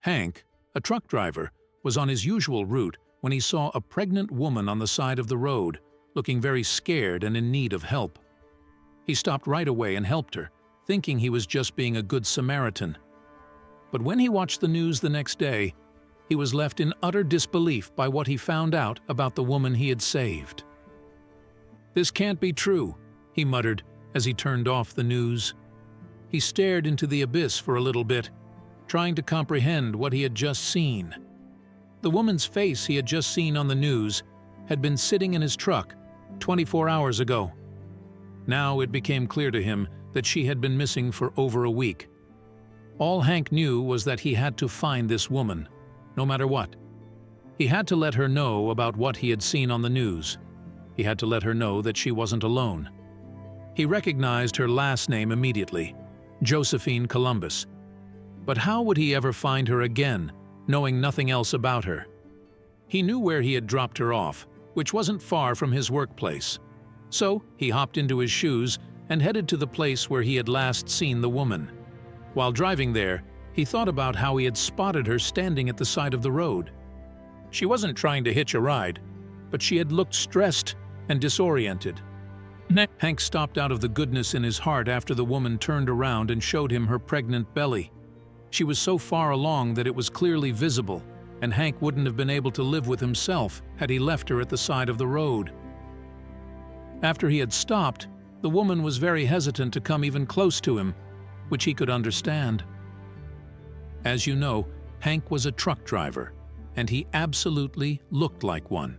Hank, a truck driver, was on his usual route when he saw a pregnant woman on the side of the road, looking very scared and in need of help. He stopped right away and helped her, thinking he was just being a good Samaritan. But when he watched the news the next day, he was left in utter disbelief by what he found out about the woman he had saved. "This can't be true," he muttered as he turned off the news. He stared into the abyss for a little bit, trying to comprehend what he had just seen. The woman's face he had just seen on the news had been sitting in his truck 24 hours ago. Now it became clear to him that she had been missing for over a week. All Hank knew was that he had to find this woman, no matter what. He had to let her know about what he had seen on the news. He had to let her know that she wasn't alone. He recognized her last name immediately, Josephine Columbus. But how would he ever find her again, knowing nothing else about her? He knew where he had dropped her off, which wasn't far from his workplace. So he hopped into his shoes and headed to the place where he had last seen the woman. While driving there, he thought about how he had spotted her standing at the side of the road. She wasn't trying to hitch a ride, but she had looked stressed and disoriented. Hank stopped out of the goodness in his heart after the woman turned around and showed him her pregnant belly. She was so far along that it was clearly visible, and Hank wouldn't have been able to live with himself had he left her at the side of the road. After he had stopped, the woman was very hesitant to come even close to him, which he could understand. As you know, Hank was a truck driver, and he absolutely looked like one.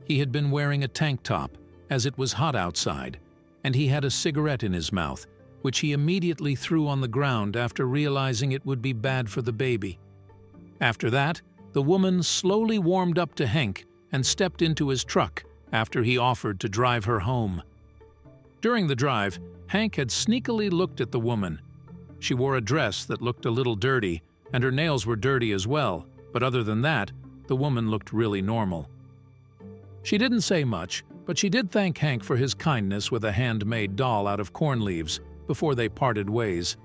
He had been wearing a tank top, as it was hot outside, and he had a cigarette in his mouth, which he immediately threw on the ground after realizing it would be bad for the baby. After that, the woman slowly warmed up to Hank and stepped into his truck after he offered to drive her home. During the drive, Hank had sneakily looked at the woman. She wore a dress that looked a little dirty, and her nails were dirty as well, but other than that, the woman looked really normal. She didn't say much, but she did thank Hank for his kindness with a handmade doll out of corn leaves before they parted ways.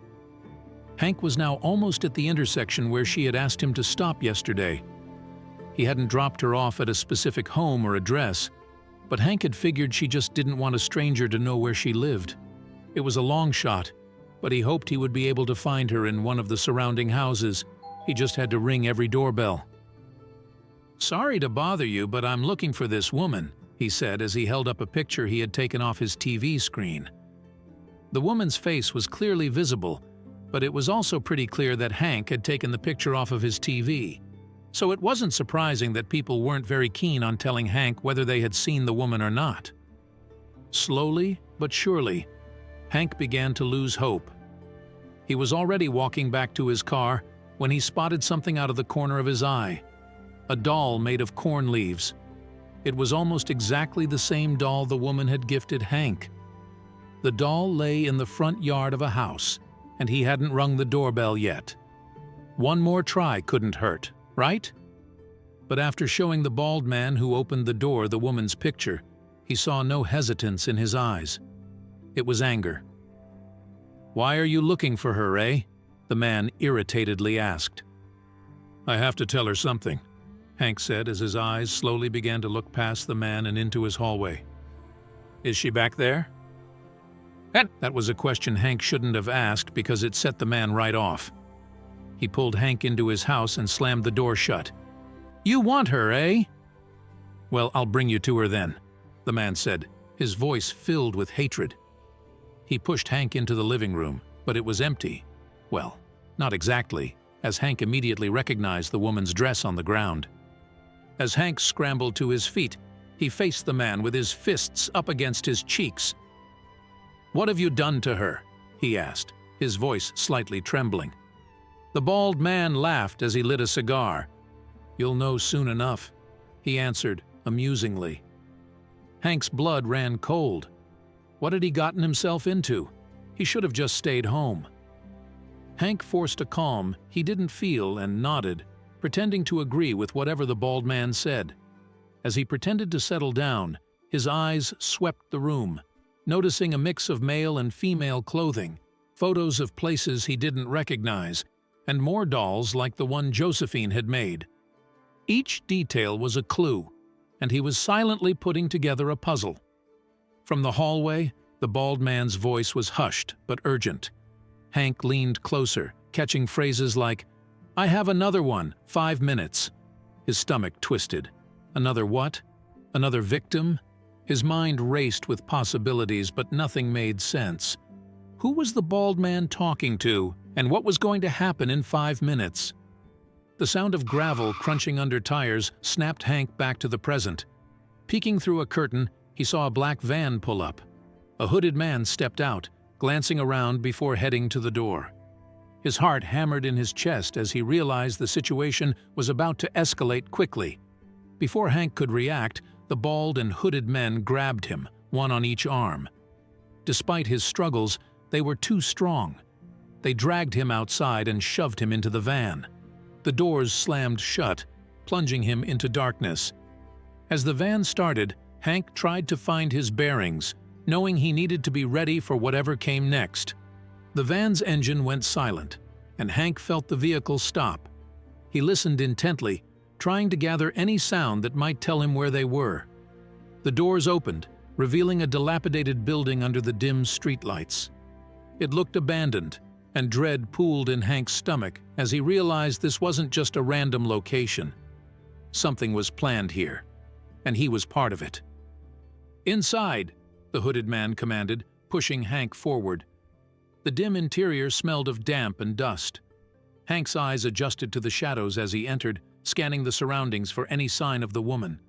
Hank was now almost at the intersection where she had asked him to stop yesterday. He hadn't dropped her off at a specific home or address, but Hank had figured she just didn't want a stranger to know where she lived. It was a long shot, but he hoped he would be able to find her in one of the surrounding houses. He just had to ring every doorbell. "Sorry to bother you, but I'm looking for this woman," he said as he held up a picture he had taken off his TV screen. The woman's face was clearly visible, but it was also pretty clear that Hank had taken the picture off of his TV. So it wasn't surprising that people weren't very keen on telling Hank whether they had seen the woman or not. Slowly but surely, Hank began to lose hope. He was already walking back to his car when he spotted something out of the corner of his eye. A doll made of corn leaves. It was almost exactly the same doll the woman had gifted Hank. The doll lay in the front yard of a house, and he hadn't rung the doorbell yet. One more try couldn't hurt, right? But after showing the bald man who opened the door the woman's picture, he saw no hesitance in his eyes. It was anger. "Why are you looking for her, eh?" the man irritatedly asked. "I have to tell her something," Hank said as his eyes slowly began to look past the man and into his hallway. "Is she back there?" That was a question Hank shouldn't have asked because it set the man right off. He pulled Hank into his house and slammed the door shut. "You want her, eh?" "Well, I'll bring you to her then," the man said, his voice filled with hatred. He pushed Hank into the living room, but it was empty. Well, not exactly, as Hank immediately recognized the woman's dress on the ground. As Hank scrambled to his feet, he faced the man with his fists up against his cheeks. "What have you done to her?" he asked, his voice slightly trembling. The bald man laughed as he lit a cigar. "You'll know soon enough," he answered amusingly. Hank's blood ran cold. What had he gotten himself into? He should have just stayed home. Hank forced a calm he didn't feel and nodded, pretending to agree with whatever the bald man said. As he pretended to settle down, his eyes swept the room, noticing a mix of male and female clothing, photos of places he didn't recognize, and more dolls like the one Josephine had made. Each detail was a clue, and he was silently putting together a puzzle. From the hallway, the bald man's voice was hushed but urgent. Hank leaned closer, catching phrases like, "I have another one, 5 minutes." His stomach twisted. Another what? Another victim? His mind raced with possibilities, but nothing made sense. Who was the bald man talking to, and what was going to happen in 5 minutes? The sound of gravel crunching under tires snapped Hank back to the present. Peeking through a curtain, he saw a black van pull up. A hooded man stepped out, glancing around before heading to the door. His heart hammered in his chest as he realized the situation was about to escalate quickly. Before Hank could react, the bald and hooded men grabbed him, one on each arm. Despite his struggles, they were too strong. They dragged him outside and shoved him into the van. The doors slammed shut, plunging him into darkness. As the van started, Hank tried to find his bearings, knowing he needed to be ready for whatever came next. The van's engine went silent, and Hank felt the vehicle stop. He listened intently, trying to gather any sound that might tell him where they were. The doors opened, revealing a dilapidated building under the dim streetlights. It looked abandoned, and dread pooled in Hank's stomach as he realized this wasn't just a random location. Something was planned here, and he was part of it. "Inside," the hooded man commanded, pushing Hank forward. The dim interior smelled of damp and dust. Hank's eyes adjusted to the shadows as he entered, scanning the surroundings for any sign of the woman.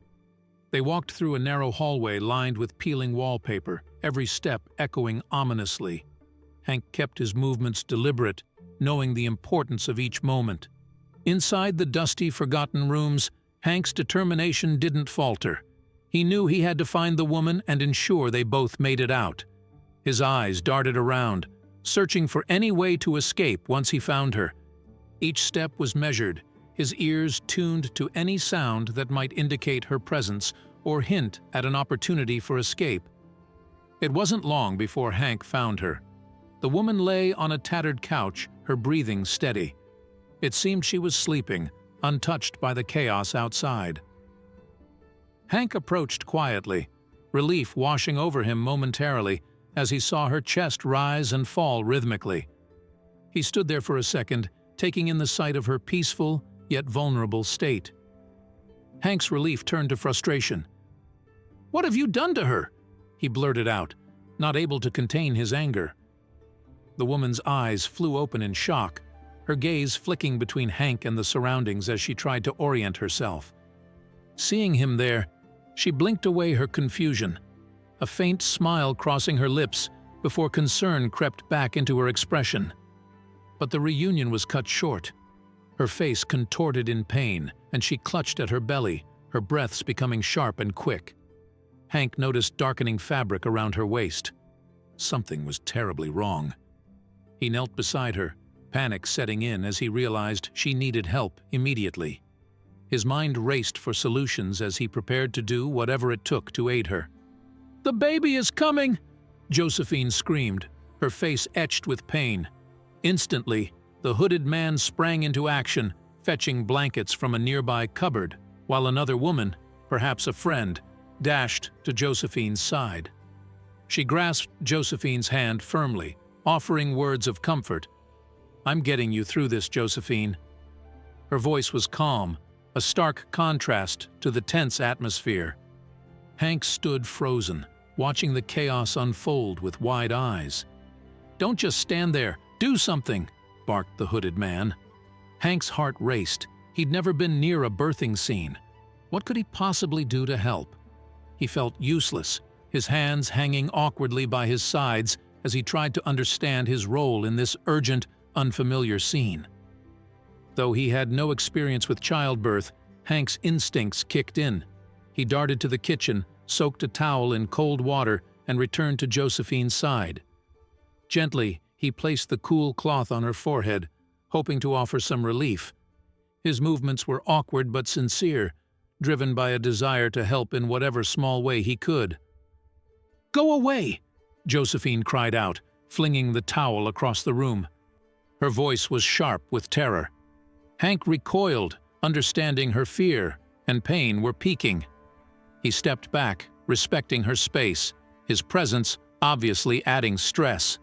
They walked through a narrow hallway lined with peeling wallpaper, every step echoing ominously. Hank kept his movements deliberate, knowing the importance of each moment. Inside the dusty, forgotten rooms, Hank's determination didn't falter. He knew he had to find the woman and ensure they both made it out. His eyes darted around, searching for any way to escape once he found her. Each step was measured, his ears tuned to any sound that might indicate her presence or hint at an opportunity for escape. It wasn't long before Hank found her. The woman lay on a tattered couch, her breathing steady. It seemed she was sleeping, untouched by the chaos outside. Hank approached quietly, relief washing over him momentarily as he saw her chest rise and fall rhythmically. He stood there for a second, taking in the sight of her peaceful, yet vulnerable state. Hank's relief turned to frustration. "What have you done to her?" he blurted out, not able to contain his anger. The woman's eyes flew open in shock, her gaze flicking between Hank and the surroundings as she tried to orient herself. Seeing him there, she blinked away her confusion, a faint smile crossing her lips before concern crept back into her expression. But the reunion was cut short. Her face contorted in pain, and she clutched at her belly, her breaths becoming sharp and quick. Hank noticed darkening fabric around her waist. Something was terribly wrong. He knelt beside her, panic setting in as he realized she needed help immediately. His mind raced for solutions as he prepared to do whatever it took to aid her. "The baby is coming!" Josephine screamed, her face etched with pain. Instantly, the hooded man sprang into action, fetching blankets from a nearby cupboard, while another woman, perhaps a friend, dashed to Josephine's side. She grasped Josephine's hand firmly, offering words of comfort. "I'm getting you through this, Josephine." Her voice was calm, a stark contrast to the tense atmosphere. Hank stood frozen, watching the chaos unfold with wide eyes. "Don't just stand there, do something!" barked the hooded man. Hank's heart raced. He'd never been near a birthing scene. What could he possibly do to help? He felt useless, his hands hanging awkwardly by his sides as he tried to understand his role in this urgent, unfamiliar scene. Though he had no experience with childbirth, Hank's instincts kicked in. He darted to the kitchen, soaked a towel in cold water, and returned to Josephine's side. Gently, he placed the cool cloth on her forehead, hoping to offer some relief. His movements were awkward but sincere, driven by a desire to help in whatever small way he could. "Go away!" Josephine cried out, flinging the towel across the room. Her voice was sharp with terror. Hank recoiled, understanding her fear and pain were peaking. He stepped back, respecting her space, his presence obviously adding stress.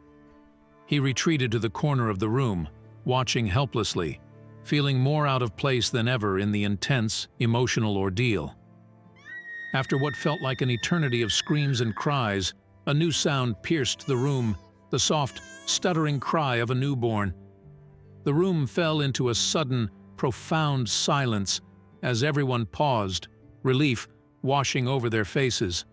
He retreated to the corner of the room, watching helplessly, feeling more out of place than ever in the intense, emotional ordeal. After what felt like an eternity of screams and cries, a new sound pierced the room, the soft, stuttering cry of a newborn. The room fell into a sudden, profound silence as everyone paused, relief washing over their faces.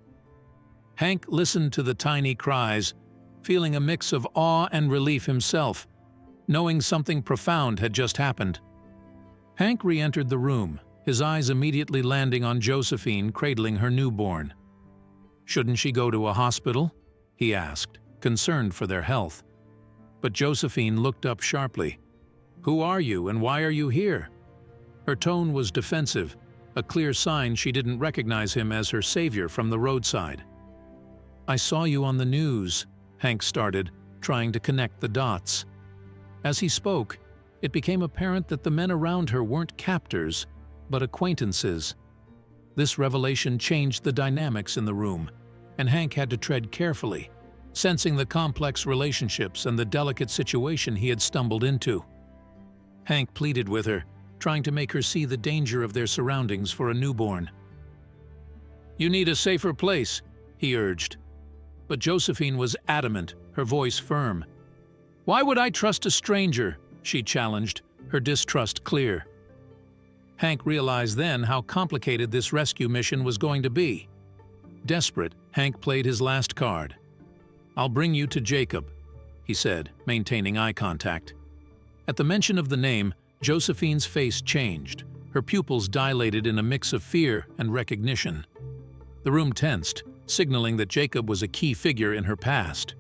Hank listened to the tiny cries, feeling a mix of awe and relief himself, knowing something profound had just happened. Hank re-entered the room, his eyes immediately landing on Josephine cradling her newborn. "Shouldn't she go to a hospital?" he asked, concerned for their health. But Josephine looked up sharply. "Who are you and why are you here?" Her tone was defensive, a clear sign she didn't recognize him as her savior from the roadside. "I saw you on the news," Hank started, trying to connect the dots. As he spoke, it became apparent that the men around her weren't captors, but acquaintances. This revelation changed the dynamics in the room, and Hank had to tread carefully, sensing the complex relationships and the delicate situation he had stumbled into. Hank pleaded with her, trying to make her see the danger of their surroundings for a newborn. "You need a safer place," he urged. But Josephine was adamant, her voice firm. "Why would I trust a stranger?" she challenged, her distrust clear. Hank realized then how complicated this rescue mission was going to be. Desperate, Hank played his last card. "I'll bring you to Jacob," he said, maintaining eye contact. At the mention of the name, Josephine's face changed, her pupils dilated in a mix of fear and recognition. The room tensed, signaling that Jacob was a key figure in her past,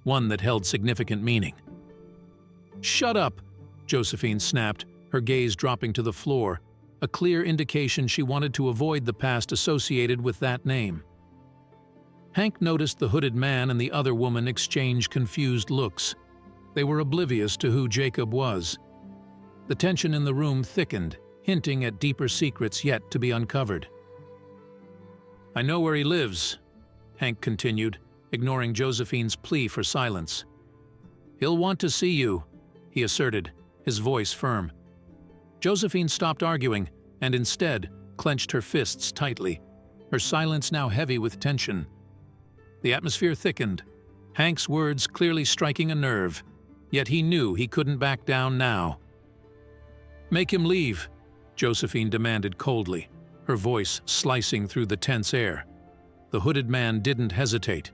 one that held significant meaning. "Shut up!" Josephine snapped, her gaze dropping to the floor, a clear indication she wanted to avoid the past associated with that name. Hank noticed the hooded man and the other woman exchange confused looks. They were oblivious to who Jacob was. The tension in the room thickened, hinting at deeper secrets yet to be uncovered. "I know where he lives," Hank continued, ignoring Josephine's plea for silence. "He'll want to see you," he asserted, his voice firm. Josephine stopped arguing and instead clenched her fists tightly, her silence now heavy with tension. The atmosphere thickened, Hank's words clearly striking a nerve, yet he knew he couldn't back down now. "Make him leave," Josephine demanded coldly, her voice slicing through the tense air. The hooded man didn't hesitate.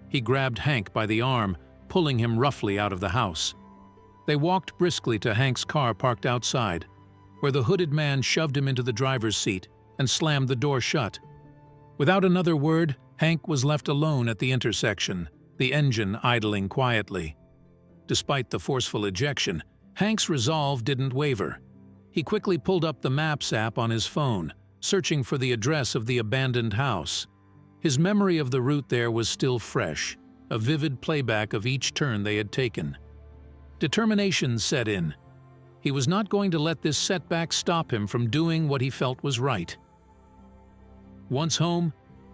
He grabbed Hank by the arm, pulling him roughly out of the house. They walked briskly to Hank's car parked outside, where the hooded man shoved him into the driver's seat and slammed the door shut. Without another word, Hank was left alone at the intersection, the engine idling quietly. Despite the forceful ejection, Hank's resolve didn't waver. He quickly pulled up the Maps app on his phone, searching for the address of the abandoned house. His memory of the route there was still fresh, a vivid playback of each turn they had taken. Determination set in. He was not going to let this setback stop him from doing what he felt was right. Once home,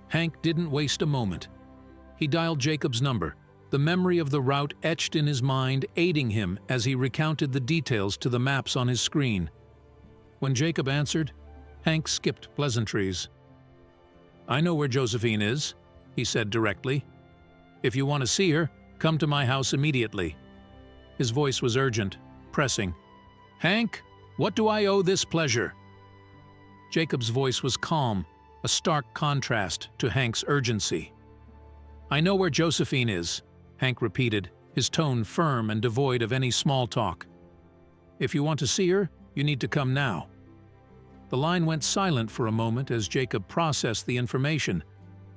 Hank didn't waste a moment. He dialed Jacob's number, the memory of the route etched in his mind, aiding him as he recounted the details to the maps on his screen. When Jacob answered, Hank skipped pleasantries. "I know where Josephine is," he said directly. "If you want to see her, come to my house immediately." His voice was urgent, pressing. "Hank, what do I owe this pleasure?" Jacob's voice was calm, a stark contrast to Hank's urgency. "I know where Josephine is," Hank repeated, his tone firm and devoid of any small talk. "If you want to see her, you need to come now." The line went silent for a moment as Jacob processed the information.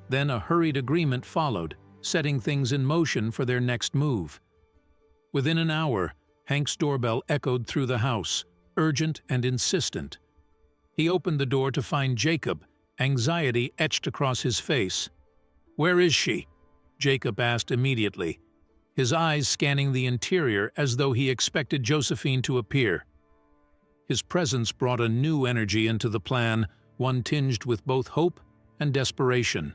Then a hurried agreement followed, setting things in motion for their next move. Within an hour, Hank's doorbell echoed through the house, urgent and insistent. He opened the door to find Jacob, anxiety etched across his face. "Where is she?" Jacob asked immediately. his eyes scanning the interior as though he expected Josephine to appear. His presence brought a new energy into the plan, one tinged with both hope and desperation.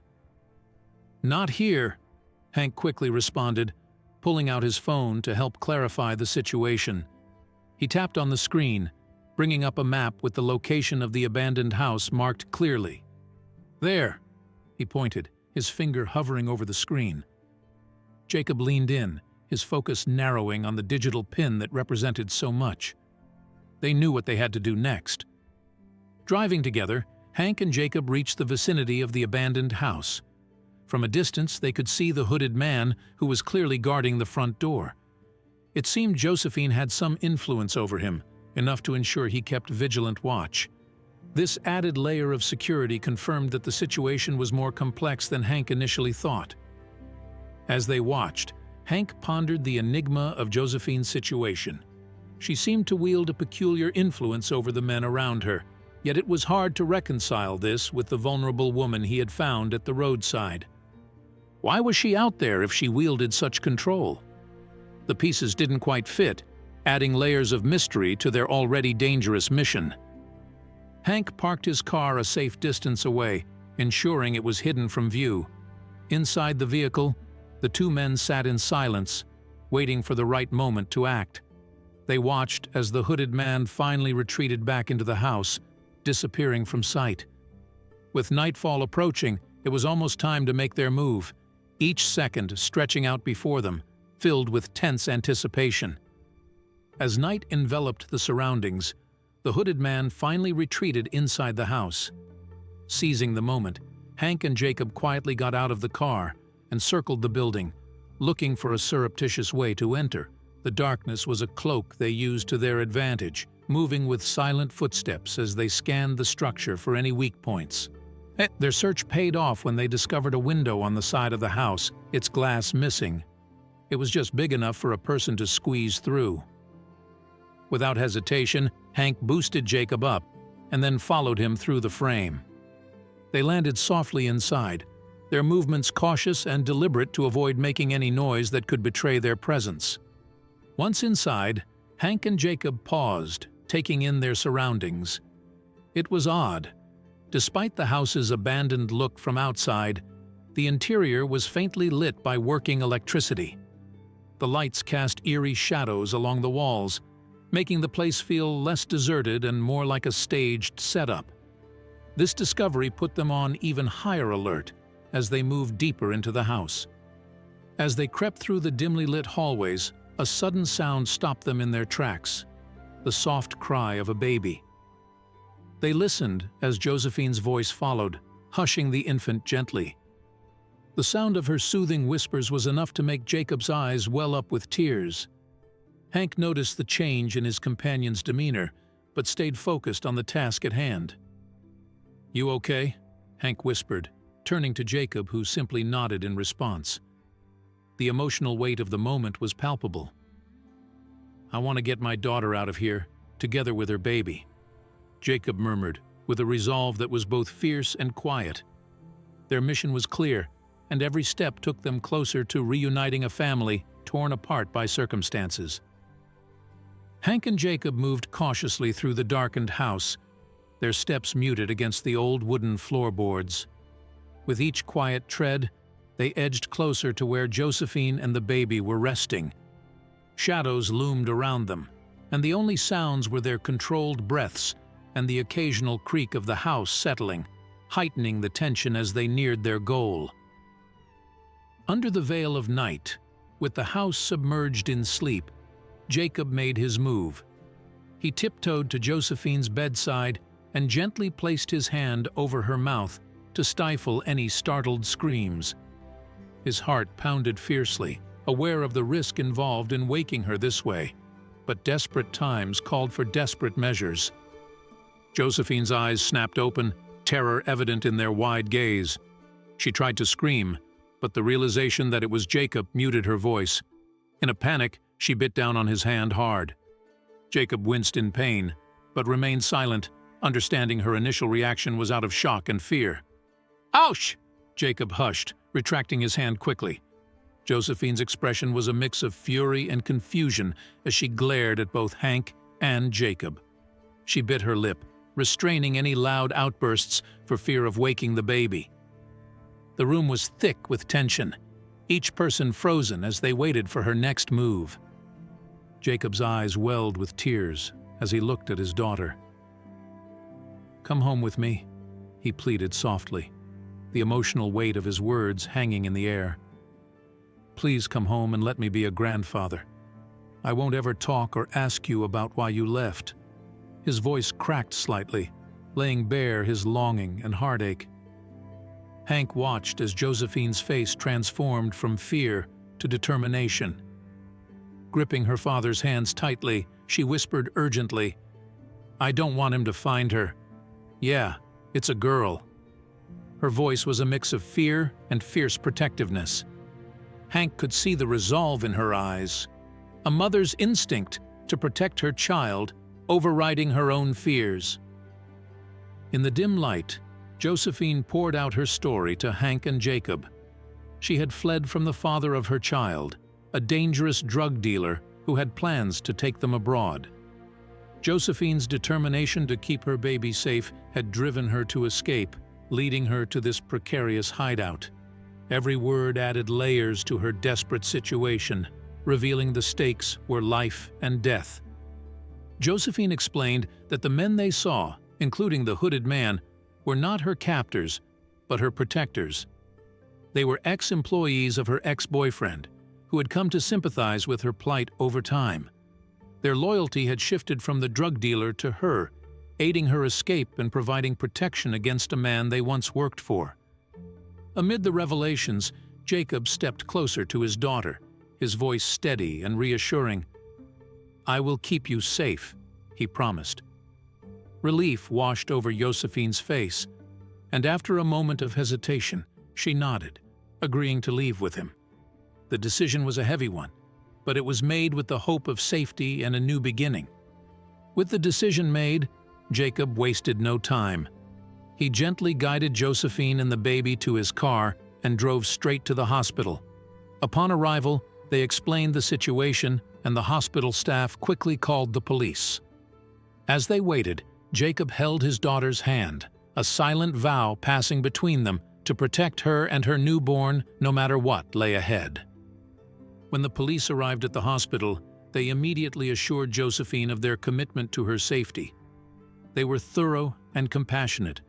"Not here," Hank quickly responded, pulling out his phone to help clarify the situation. He tapped on the screen, bringing up a map with the location of the abandoned house marked clearly. "There," he pointed, his finger hovering over the screen. Jacob leaned in, his focus narrowing on the digital pin that represented so much. They knew what they had to do next. Driving together, Hank and Jacob reached the vicinity of the abandoned house. From a distance, they could see the hooded man who was clearly guarding the front door. It seemed Josephine had some influence over him, enough to ensure he kept vigilant watch. This added layer of security confirmed that the situation was more complex than Hank initially thought. As they watched, Hank pondered the enigma of Josephine's situation. She seemed to wield a peculiar influence over the men around her, yet it was hard to reconcile this with the vulnerable woman he had found at the roadside. Why was she out there if she wielded such control? The pieces didn't quite fit, adding layers of mystery to their already dangerous mission. Hank parked his car a safe distance away, ensuring it was hidden from view. Inside the vehicle, the two men sat in silence, waiting for the right moment to act. They watched as the hooded man finally retreated back into the house, disappearing from sight. With nightfall approaching, it was almost time to make their move, each second stretching out before them, filled with tense anticipation. As night enveloped the surroundings, the hooded man finally retreated inside the house. Seizing the moment, Hank and Jacob quietly got out of the car and circled the building, looking for a surreptitious way to enter. The darkness was a cloak they used to their advantage, moving with silent footsteps as they scanned the structure for any weak points. Their search paid off when they discovered a window on the side of the house, its glass missing. It was just big enough for a person to squeeze through. Without hesitation, Hank boosted Jacob up and then followed him through the frame. They landed softly inside, their movements cautious and deliberate to avoid making any noise that could betray their presence. Once inside, Hank and Jacob paused, taking in their surroundings. It was odd. Despite the house's abandoned look from outside, the interior was faintly lit by working electricity. The lights cast eerie shadows along the walls, making the place feel less deserted and more like a staged setup. This discovery put them on even higher alert as they moved deeper into the house. As they crept through the dimly lit hallways, a sudden sound stopped them in their tracks, the soft cry of a baby. They listened as Josephine's voice followed, hushing the infant gently. The sound of her soothing whispers was enough to make Jacob's eyes well up with tears. Hank noticed the change in his companion's demeanor, but stayed focused on the task at hand. "You okay?" Hank whispered, turning to Jacob, who simply nodded in response. The emotional weight of the moment was palpable. "I want to get my daughter out of here, together with her baby," Jacob murmured, with a resolve that was both fierce and quiet. Their mission was clear, and every step took them closer to reuniting a family torn apart by circumstances. Hank and Jacob moved cautiously through the darkened house, their steps muted against the old wooden floorboards. With each quiet tread, they edged closer to where Josephine and the baby were resting. Shadows loomed around them, and the only sounds were their controlled breaths and the occasional creak of the house settling, heightening the tension as they neared their goal. Under the veil of night, with the house submerged in sleep, Jacob made his move. He tiptoed to Josephine's bedside and gently placed his hand over her mouth to stifle any startled screams. His heart pounded fiercely, aware of the risk involved in waking her this way, but desperate times called for desperate measures. Josephine's eyes snapped open, terror evident in their wide gaze. She tried to scream, but the realization that it was Jacob muted her voice. In a panic, she bit down on his hand hard. Jacob winced in pain, but remained silent, understanding her initial reaction was out of shock and fear. "Ouch!" Jacob hushed, retracting his hand quickly. Josephine's expression was a mix of fury and confusion as she glared at both Hank and Jacob. She bit her lip, restraining any loud outbursts for fear of waking the baby. The room was thick with tension, each person frozen as they waited for her next move. Jacob's eyes welled with tears as he looked at his daughter. "Come home with me," he pleaded softly, the emotional weight of his words hanging in the air. "Please come home and let me be a grandfather. I won't ever talk or ask you about why you left." His voice cracked slightly, laying bare his longing and heartache. Hank watched as Josephine's face transformed from fear to determination. Gripping her father's hands tightly, she whispered urgently, "I don't want him to find her. Yeah, it's a girl." Her voice was a mix of fear and fierce protectiveness. Hank could see the resolve in her eyes, a mother's instinct to protect her child, overriding her own fears. In the dim light, Josephine poured out her story to Hank and Jacob. She had fled from the father of her child, a dangerous drug dealer who had plans to take them abroad. Josephine's determination to keep her baby safe had driven her to escape, leading her to this precarious hideout. Every word added layers to her desperate situation, revealing the stakes were life and death. Josephine explained that the men they saw, including the hooded man, were not her captors, but her protectors. They were ex-employees of her ex-boyfriend, who had come to sympathize with her plight over time. Their loyalty had shifted from the drug dealer to her, aiding her escape and providing protection against a man they once worked for. Amid the revelations, Jacob stepped closer to his daughter, his voice steady and reassuring. "I will keep you safe," he promised. Relief washed over Josephine's face, and after a moment of hesitation, she nodded, agreeing to leave with him. The decision was a heavy one, but it was made with the hope of safety and a new beginning. With the decision made, Jacob wasted no time. He gently guided Josephine and the baby to his car and drove straight to the hospital. Upon arrival, they explained the situation, and the hospital staff quickly called the police. As they waited, Jacob held his daughter's hand, a silent vow passing between them to protect her and her newborn no matter what lay ahead. When the police arrived at the hospital, they immediately assured Josephine of their commitment to her safety. They were thorough and compassionate,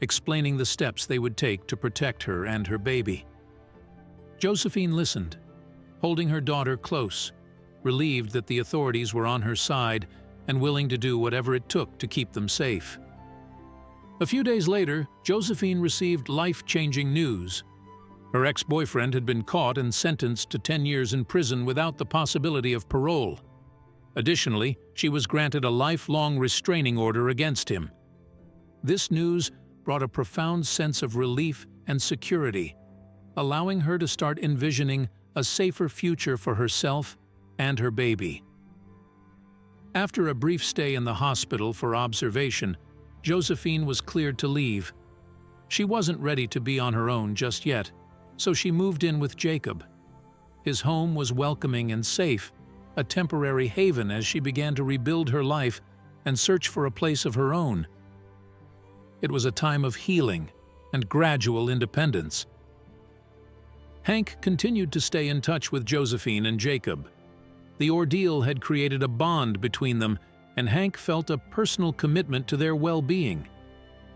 explaining the steps they would take to protect her and her baby. Josephine listened, holding her daughter close, relieved that the authorities were on her side and willing to do whatever it took to keep them safe. A few days later, Josephine received life-changing news. Her ex-boyfriend had been caught and sentenced to 10 years in prison without the possibility of parole. Additionally, she was granted a lifelong restraining order against him. This news brought a profound sense of relief and security, allowing her to start envisioning a safer future for herself and her baby. After a brief stay in the hospital for observation, Josephine was cleared to leave. She wasn't ready to be on her own just yet, so she moved in with Jacob. His home was welcoming and safe, a temporary haven as she began to rebuild her life and search for a place of her own. It was a time of healing and gradual independence. Hank continued to stay in touch with Josephine and Jacob. The ordeal had created a bond between them, and Hank felt a personal commitment to their well-being.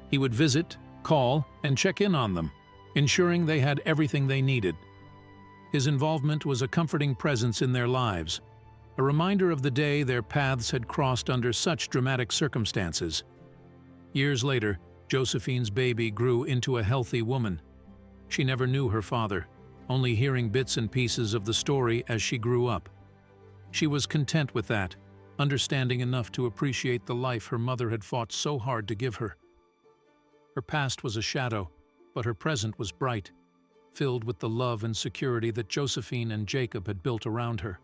He would visit, call, and check in on them, ensuring they had everything they needed. His involvement was a comforting presence in their lives, a reminder of the day their paths had crossed under such dramatic circumstances. Years later, Josephine's baby grew into a healthy woman. She never knew her father, only hearing bits and pieces of the story as she grew up. She was content with that, understanding enough to appreciate the life her mother had fought so hard to give her. Her past was a shadow, but her present was bright, filled with the love and security that Josephine and Jacob had built around her.